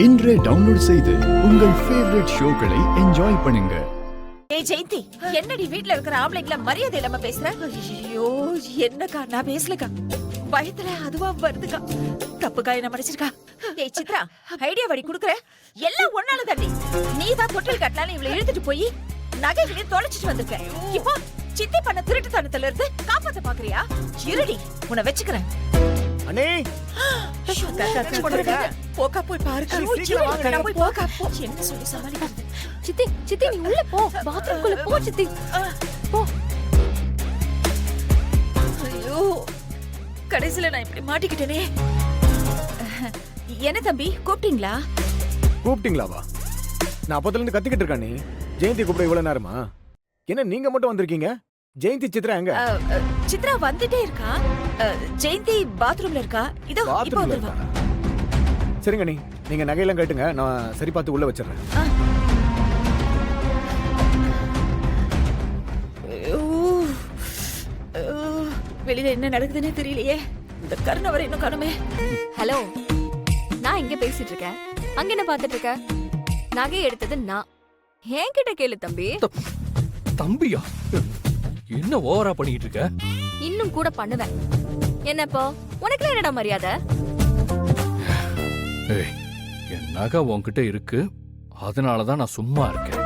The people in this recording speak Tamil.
இன்றே டவுன்லோட் செய்து உங்கள் ஃபேவரட் ஷோக்களை என்ஜாய் பண்ணுங்க. ஏய் ஜெயந்தி, என்னடி வீட்ல இருக்கிற ஆம்பளைங்கள மரியாதை இல்லாம பேசுற? ஐயோ என்னக்கா, நான் பேசலக்கா, பயத்துல அதுவா வருதுக்கா. தப்புக்கா, என்ன மன்னிச்சிருக்கா. ஏய் சித்ரா, ஐடியா வடி குடுக்குற, எல்லாம் ஒன்னால தாண்டி. நீ தான் தொட்டில் கட்டலான்னு இவளை இழுத்துட்டு போய் நகைகளையும் தொலைச்சிட்டு வந்திருக்க. இப்போ சித்தி பண்ண திருட்டுத்தனத்துல இருந்து காப்பாத்த பாக்குறியா? இருடி, உன்னை வச்சுக்கிறேன். அண்ணே போக்கா, போய் பாருக்கா. போய் போக்கா, போ. என்ன சொல்லி சமாளிக்கிறது? சித்தி சித்தி நீ உள்ள போ, பாத்ரூம்குள்ள போ சித்தி, போ. ஐயோ, கடைசில நான் இப்படி மாட்டிக்கிட்டேனே. என்ன தம்பி, கூப்பிட்டீங்களா? கூப்பிட்டீங்களாவா? நான் அப்பத்துல இருந்து கத்திக்கிட்டு இருக்கானே. ஜெயந்தி கூப்பிட இவ்வளவு நேரமா? என்ன நீங்க மட்டும் வந்திருக்கீங்க? ஜெயந்தி சித்ரா எங்க? சித்ரா வந்துட்டே இருக்கா. ஜெயந்தி பாத்ரூம்ல இருக்கா. இதோ இப்போ வந்துருவா. சரிங்க நீ, நீங்க நகையெல்லாம் கட்டுங்க, நான் சரி பார்த்து உள்ள வச்சிடுறேன். வெளியில என்ன நடக்குதுன்னே தெரியலையே. இந்த கருணவரை இன்னும் காணுமே. ஹலோ, நான் இங்க பேசிட்டு இருக்கேன், அங்க என்ன பாத்துட்டு இருக்க? நகை எடுத்தது நான். என்கிட்ட கேளு தம்பி. தம்பியா? என்ன ஓவரா பண்ணிட்டு இருக்க? இன்னும் கூட பண்ணுவேன். என்னப்போ உனக்கு என்னடா மரியாதை? ஏய், என் நகை உன்கிட்ட இருக்கு, அதனாலதான் நான் சும்மா இருக்கேன்.